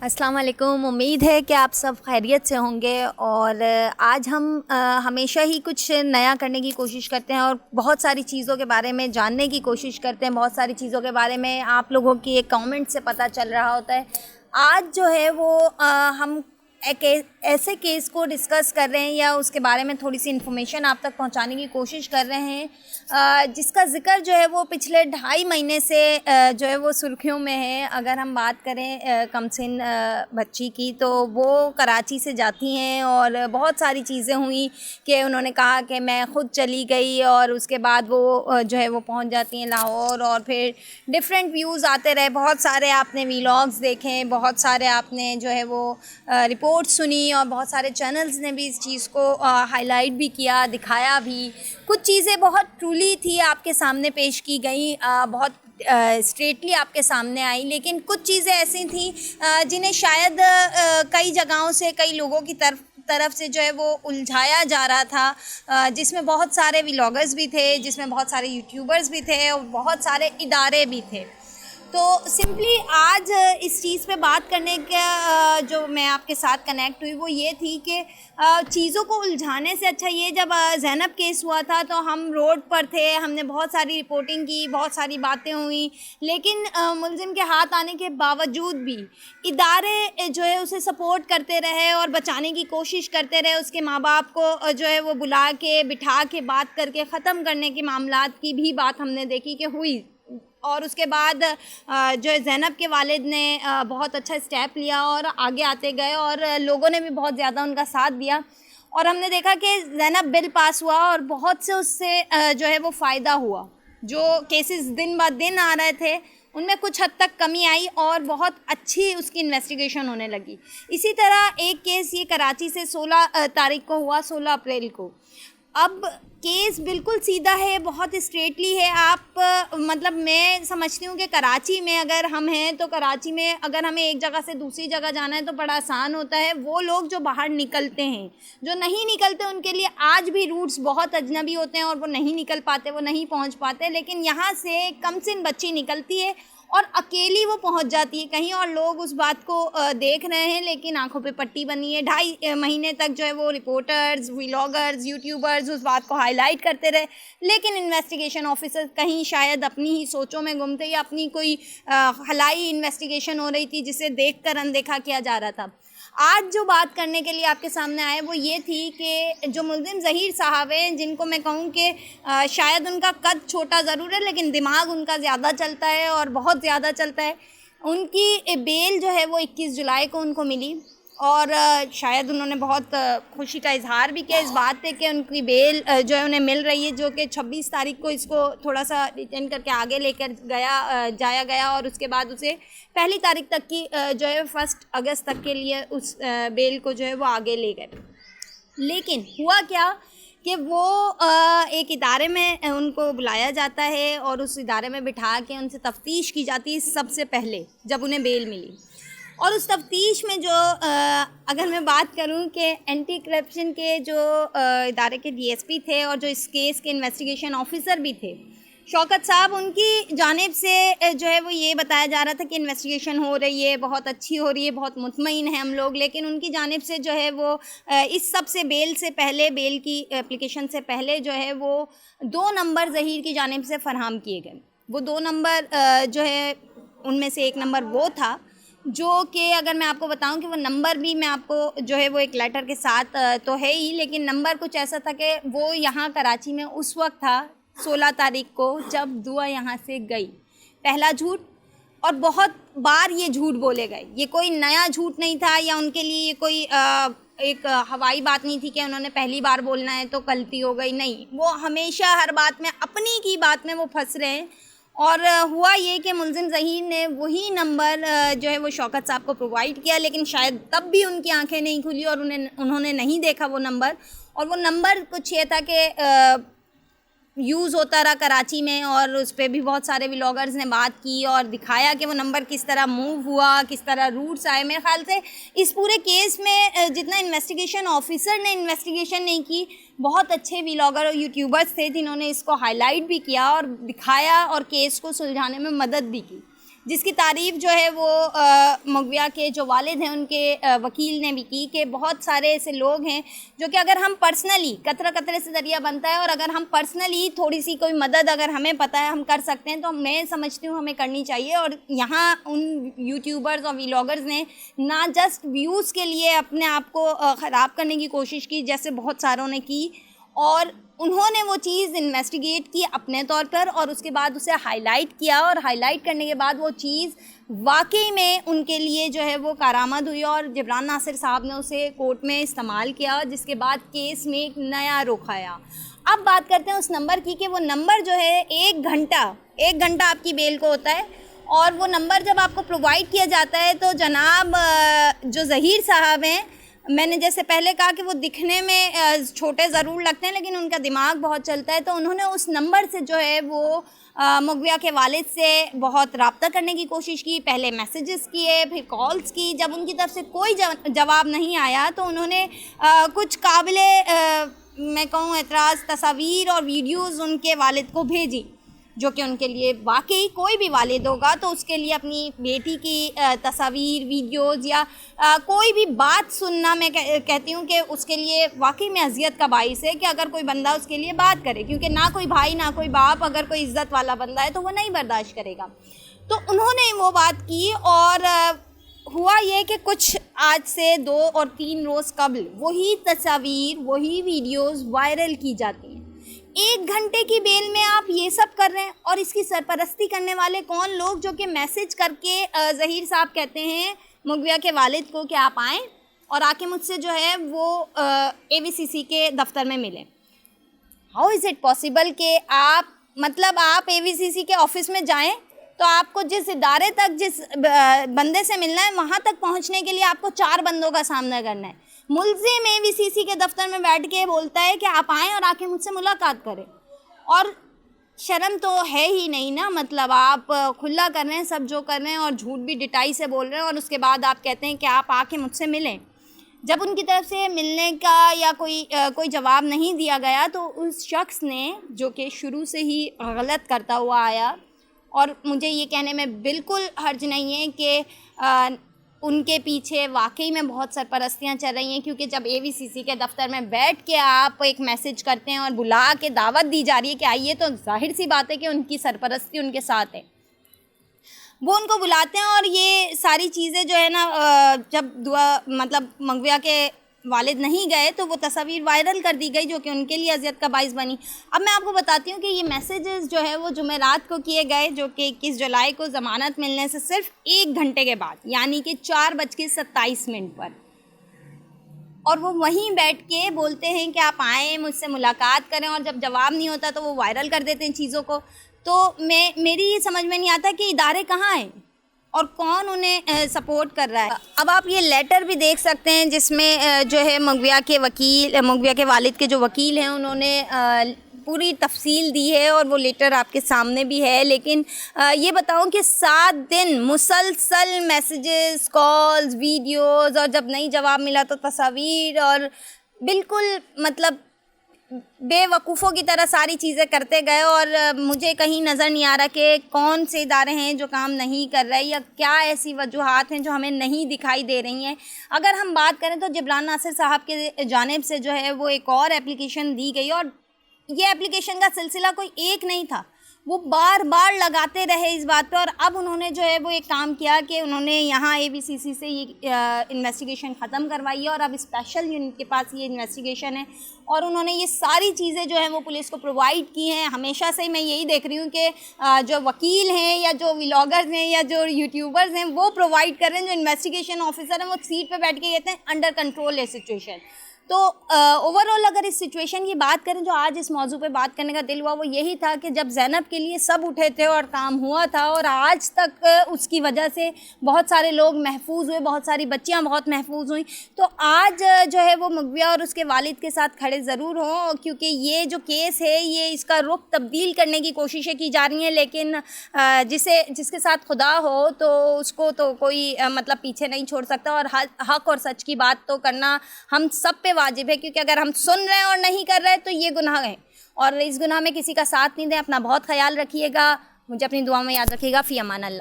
अस्सलाम वालेकुम। उम्मीद है कि आप सब खैरियत से होंगे। और आज हम हमेशा ही कुछ नया करने की कोशिश करते हैं और बहुत सारी चीज़ों के बारे में जानने की कोशिश करते हैं। बहुत सारी चीज़ों के बारे में आप लोगों की एक कमेंट से पता चल रहा होता है। आज जो है वो हम एक ऐसे केस को डिस्कस कर रहे हैं या उसके बारे में थोड़ी सी इन्फॉर्मेशन आप तक पहुंचाने की कोशिश कर रहे हैं, जिसका ज़िक्र जो है वो पिछले 2.5 महीने से जो है वो सुर्खियों में है। अगर हम बात करें कमसिन बच्ची की, तो वो कराची से जाती हैं और बहुत सारी चीज़ें हुई कि उन्होंने कहा कि मैं ख़ुद चली गई और उसके बाद वो जो है वो पहुंच जाती हैं लाहौर। और फिर डिफरेंट व्यूज़ आते रहे, बहुत सारे आपने व्लॉग्स देखे, बहुत सारे आपने जो है वो रिपोर्ट सुनी और बहुत सारे चैनल्स ने भी इस चीज़ को हाईलाइट भी किया, दिखाया भी। कुछ चीज़ें बहुत ट्रूली थी आपके सामने पेश की गई, बहुत स्ट्रेटली आपके सामने आई, लेकिन कुछ चीज़ें ऐसी थी जिन्हें शायद कई जगहों से कई लोगों की तरफ से जो है वो उलझाया जा रहा था, जिसमें बहुत सारे व्लॉगर्स भी थे, जिसमें बहुत सारे यूट्यूबर्स भी थे और बहुत सारे इदारे भी थे। तो सिंपली आज इस चीज़ पे बात करने का जो मैं आपके साथ कनेक्ट हुई वो ये थी कि चीज़ों को उलझाने से अच्छा ये, जब ज़ैनब केस हुआ था तो हम रोड पर थे, हमने बहुत सारी रिपोर्टिंग की, बहुत सारी बातें हुई, लेकिन मुलजिम के हाथ आने के बावजूद भी इदारे जो है उसे सपोर्ट करते रहे और बचाने की कोशिश करते रहे। उसके माँ बाप को जो है वो बुला के बिठा के बात करके ख़त्म करने के मामलात की भी बात हमने देखी कि हुई। और उसके बाद जो है ज़ैनब के वालिद ने बहुत अच्छा स्टेप लिया और आगे आते गए और लोगों ने भी बहुत ज़्यादा उनका साथ दिया। और हमने देखा कि ज़ैनब बिल पास हुआ और बहुत से उससे जो है वो फ़ायदा हुआ। जो केसेस दिन ब दिन आ रहे थे उनमें कुछ हद तक कमी आई और बहुत अच्छी उसकी इन्वेस्टिगेशन होने लगी। इसी तरह एक केस ये कराची से 16 तारीख को हुआ, 16 अप्रैल को। अब केस बिल्कुल सीधा है, बहुत स्ट्रेटली है। आप मतलब मैं समझती हूँ कि कराची में अगर हम हैं तो कराची में अगर हमें एक जगह से दूसरी जगह जाना है तो बड़ा आसान होता है। वो लोग जो बाहर निकलते हैं, जो नहीं निकलते, उनके लिए आज भी रूट्स बहुत अजनबी होते हैं और वो नहीं निकल पाते, वो नहीं पहुँच पाते। लेकिन यहाँ से कमसिन बच्ची निकलती है और अकेली वो पहुंच जाती है कहीं, और लोग उस बात को देख रहे हैं, लेकिन आंखों पे पट्टी बनी है। 2.5 महीने तक जो है वो रिपोर्टर्स, व्लॉगर्स, यूट्यूबर्स उस बात को हाईलाइट करते रहे, लेकिन इन्वेस्टिगेशन ऑफिसर कहीं शायद अपनी ही सोचों में गुम थे या अपनी कोई हलाई इन्वेस्टिगेशन हो रही थी जिसे देखकर अनदेखा किया जा रहा था। आज जो बात करने के लिए आपके सामने आए वो ये थी कि जो मुल्ज़िम ज़हीर साहब हैं, जिनको मैं कहूँ कि शायद उनका कद छोटा ज़रूर है लेकिन दिमाग उनका ज़्यादा चलता है और बहुत ज़्यादा चलता है। उनकी बेल जो है वो 21 जुलाई को उनको मिली और शायद उन्होंने बहुत खुशी का इजहार भी किया इस बात पे कि उनकी बेल जो है उन्हें मिल रही है, जो कि 26 तारीख को इसको थोड़ा सा रिटेन करके आगे लेकर जाया गया और उसके बाद उसे 1 तारीख तक की जो है 1 अगस्त तक के लिए उस बेल को जो है वो आगे ले गए। लेकिन हुआ क्या कि वो एक इदारे में उनको बुलाया जाता है और उस इदारे में बिठा के उनसे तफ्तीश की जाती है सबसे पहले, जब उन्हें बेल मिली। और उस तफ्तीश में जो अगर मैं बात करूं कि एंटी करप्शन के जो इदारे के डीएसपी थे और जो इस केस के इन्वेस्टिगेशन ऑफिसर भी थे, शौकत साहब, उनकी जानिब से जो है वो ये बताया जा रहा था कि इन्वेस्टिगेशन हो रही है, बहुत अच्छी हो रही है, बहुत मुतमईन है हम लोग। लेकिन उनकी जानिब से जो है वो इस सब से बेल से पहले, बेल की एप्लीकेशन से पहले जो है वो 2 नंबर ज़हीर की जानिब से फ़रहम किए गए। वो 2 नंबर जो है उनमें से एक नंबर वो था जो कि अगर मैं आपको बताऊं कि वो नंबर भी मैं आपको जो है वो एक लेटर के साथ तो है ही, लेकिन नंबर कुछ ऐसा था कि वो यहाँ कराची में उस वक्त था 16 तारीख को जब दुआ यहाँ से गई। पहला झूठ, और बहुत बार ये झूठ बोले गए। ये कोई नया झूठ नहीं था या उनके लिए ये कोई एक हवाई बात नहीं थी कि उन्होंने पहली बार बोलना है तो गलती हो गई। नहीं, वो हमेशा हर बात में अपनी की बात में वो फंस रहे हैं। और हुआ ये कि मुल्ज़िम ज़हीर ने वही नंबर जो है वो शौकत साहब को प्रोवाइड किया, लेकिन शायद तब भी उनकी आंखें नहीं खुली और उन्होंने नहीं देखा वो नंबर। और वो नंबर कुछ ये था कि यूज़ होता रहा कराची में और उस पर भी बहुत सारे व्लॉगर्स ने बात की और दिखाया कि वो नंबर किस तरह मूव हुआ, किस तरह रूट्स आए। मेरे ख़्याल से इस पूरे केस में जितना इन्वेस्टिगेशन ऑफिसर ने इन्वेस्टिगेशन नहीं की, बहुत अच्छे व्लॉगर और यूट्यूबर्स थे जिन्होंने इसको हाईलाइट भी किया और दिखाया और केस को सुलझाने में मदद भी की। जिसकी तारीफ़ जो है वो मगविया के जो वालिद हैं उनके वकील ने भी की कि बहुत सारे ऐसे लोग हैं जो कि अगर हम पर्सनली कतरा कतरे से ज़रिया बनता है, और अगर हम पर्सनली थोड़ी सी कोई मदद अगर हमें पता है हम कर सकते हैं तो मैं समझती हूँ हमें करनी चाहिए। और यहाँ उन यूट्यूबर्स और व्लॉगर्स ने ना जस्ट व्यूज़ के लिए अपने आप को ख़राब करने की कोशिश की जैसे बहुत सारों ने की, और उन्होंने वो चीज़ इन्वेस्टिगेट की अपने तौर पर और उसके बाद उसे हाईलाइट किया, और हाईलाइट करने के बाद वो चीज़ वाकई में उनके लिए जो है वो कारामद हुई और जिब्रान नासिर साहब ने उसे कोर्ट में इस्तेमाल किया, जिसके बाद केस में एक नया रुख आया। अब बात करते हैं उस नंबर की कि वो नंबर जो है 1 घंटा आपकी बेल को होता है, और वो नंबर जब आपको प्रोवाइड किया जाता है तो जनाब जो ज़हीर साहब हैं, मैंने जैसे पहले कहा कि वो दिखने में छोटे ज़रूर लगते हैं लेकिन उनका दिमाग बहुत चलता है, तो उन्होंने उस नंबर से जो है वो मगविया के वालिद से बहुत रब्ता करने की कोशिश की। पहले मैसेजेस किए, फिर कॉल्स की। जब उनकी तरफ से कोई जवाब नहीं आया तो उन्होंने कुछ काबिले मैं कहूँ एतराज़ तस्वीर और वीडियोज़ उनके वालिद को भेजी, जो कि उनके लिए वाकई कोई भी वालिद होगा तो उसके लिए अपनी बेटी की तस्वीर, वीडियोज़ या कोई भी बात सुनना, मैं कहती हूँ कि उसके लिए वाकई में अज़ियत का बाइस है कि अगर कोई बंदा उसके लिए बात करे, क्योंकि ना कोई भाई ना कोई बाप अगर कोई इज़्ज़त वाला बंदा है तो वो नहीं बर्दाश्त करेगा। तो उन्होंने वो बात की, और हुआ ये कि कुछ आज से 2 और 3 रोज़ कबल वही तस्वीर, वही वीडियोज़ वायरल की जाती हैं। 1 घंटे की बेल में आप ये सब कर रहे हैं, और इसकी सरपरस्ती करने वाले कौन लोग, जो कि मैसेज करके ज़हीर साहब कहते हैं मगविया के वालिद को कि आप आएँ और आके मुझसे जो है वो AVCC के दफ्तर में मिलें। हाउ इज़ इट पॉसिबल कि आप AVCC के ऑफ़िस में जाएं तो आपको जिस इदारे तक जिस बंदे से मिलना है वहाँ तक पहुँचने के लिए आपको 4 बंदों का सामना करना है। मुल्ज़िम AVCC के दफ्तर में बैठ के बोलता है कि आप आएँ और आके मुझसे मुलाकात करें, और शर्म तो है ही नहीं ना। आप खुला कर रहे हैं सब जो कर रहे हैं और झूठ भी डिटाई से बोल रहे हैं, और उसके बाद आप कहते हैं कि आप आके मुझसे मिलें। जब उनकी तरफ से मिलने का या कोई जवाब नहीं दिया गया तो उस शख्स ने, जो कि शुरू से ही गलत करता हुआ आया, और मुझे ये कहने में बिल्कुल हर्ज नहीं है कि उनके पीछे वाकई में बहुत सरपरस्तियाँ चल रही हैं, क्योंकि जब AVCC के दफ्तर में बैठ के आप एक मैसेज करते हैं और बुला के दावत दी जा रही है कि आइए, तो जाहिर सी बात है कि उनकी सरपरस्ती उनके साथ है। वो उनको बुलाते हैं, और ये सारी चीज़ें जो है ना जब मगविया के वालिद नहीं गए तो वो तस्वीर वायरल कर दी गई, जो कि उनके लिए अज़ियत का बाइस बनी। अब मैं आपको बताती हूँ कि ये मैसेजेस जो है वो जुमेरात को किए गए, जो कि 21 जुलाई को ज़मानत मिलने से सिर्फ 1 घंटे के बाद, यानी कि 4:27 पर, और वो वहीं बैठ के बोलते हैं कि आप आएँ मुझसे मुलाकात करें, और जब जवाब नहीं होता तो वो वायरल कर देते हैं चीज़ों को। तो मेरी ये समझ में नहीं आता कि इदारे कहाँ हैं और कौन उन्हें सपोर्ट कर रहा है। अब आप ये लेटर भी देख सकते हैं जिसमें जो है मगविया के वालिद के जो वकील हैं उन्होंने पूरी तफसील दी है, और वो लेटर आपके सामने भी है। लेकिन ये बताऊं कि 7 दिन मुसलसल मैसेजेस, कॉल्स, वीडियोस, और जब नहीं जवाब मिला तो तस्वीर, और बिल्कुल बेवकूफ़ों की तरह सारी चीज़ें करते गए। और मुझे कहीं नज़र नहीं आ रहा कि कौन से इदारे हैं जो काम नहीं कर रहे, या क्या ऐसी वजूहात हैं जो हमें नहीं दिखाई दे रही हैं। अगर हम बात करें तो जिब्रान नासिर साहब के जानिब से जो है वो एक और एप्लीकेशन दी गई, और ये एप्लीकेशन का सिलसिला कोई एक नहीं था, वो बार बार लगाते रहे इस बात पे। और अब उन्होंने जो है वो एक काम किया कि उन्होंने यहाँ AVCC से ये इन्वेस्टिगेशन ख़त्म करवाई है, और अब स्पेशल यूनिट के पास ये इन्वेस्टिगेशन है, और उन्होंने ये सारी चीज़ें जो हैं वो पुलिस को प्रोवाइड की हैं। हमेशा से मैं यही देख रही हूँ कि जो वकील हैं या जो व्लॉगर्स हैं या जो यूट्यूबर्स हैं वो प्रोवाइड कर रहे हैं, जो इन्वेस्टिगेशन ऑफिसर हैं वो सीट पर बैठ के कहते हैं अंडर कंट्रोल है सिचुएशन। तो ओवरऑल अगर इस सिचुएशन की बात करें, जो आज इस मौजू पे बात करने का दिल हुआ वो यही था कि जब ज़ैनब के लिए सब उठे थे और काम हुआ था, और आज तक उसकी वजह से बहुत सारे लोग महफूज हुए, बहुत सारी बच्चियां बहुत महफूज हुई, तो आज जो है वो मगविया और उसके वालिद के साथ खड़े ज़रूर हों, क्योंकि ये जो केस है ये इसका रुख तब्दील करने की कोशिशें की जा रही हैं। लेकिन जिसके साथ खुदा हो तो उसको तो कोई पीछे नहीं छोड़ सकता, और हक़ और सच की बात तो करना हम सब पे वाजिब है, क्योंकि अगर हम सुन रहे हैं और नहीं कर रहे तो ये गुनाह है, और इस गुनाह में किसी का साथ नहीं दें। अपना बहुत ख्याल रखिएगा, मुझे अपनी दुआ में याद रखिएगा। फ़ी अमान अल्लाह।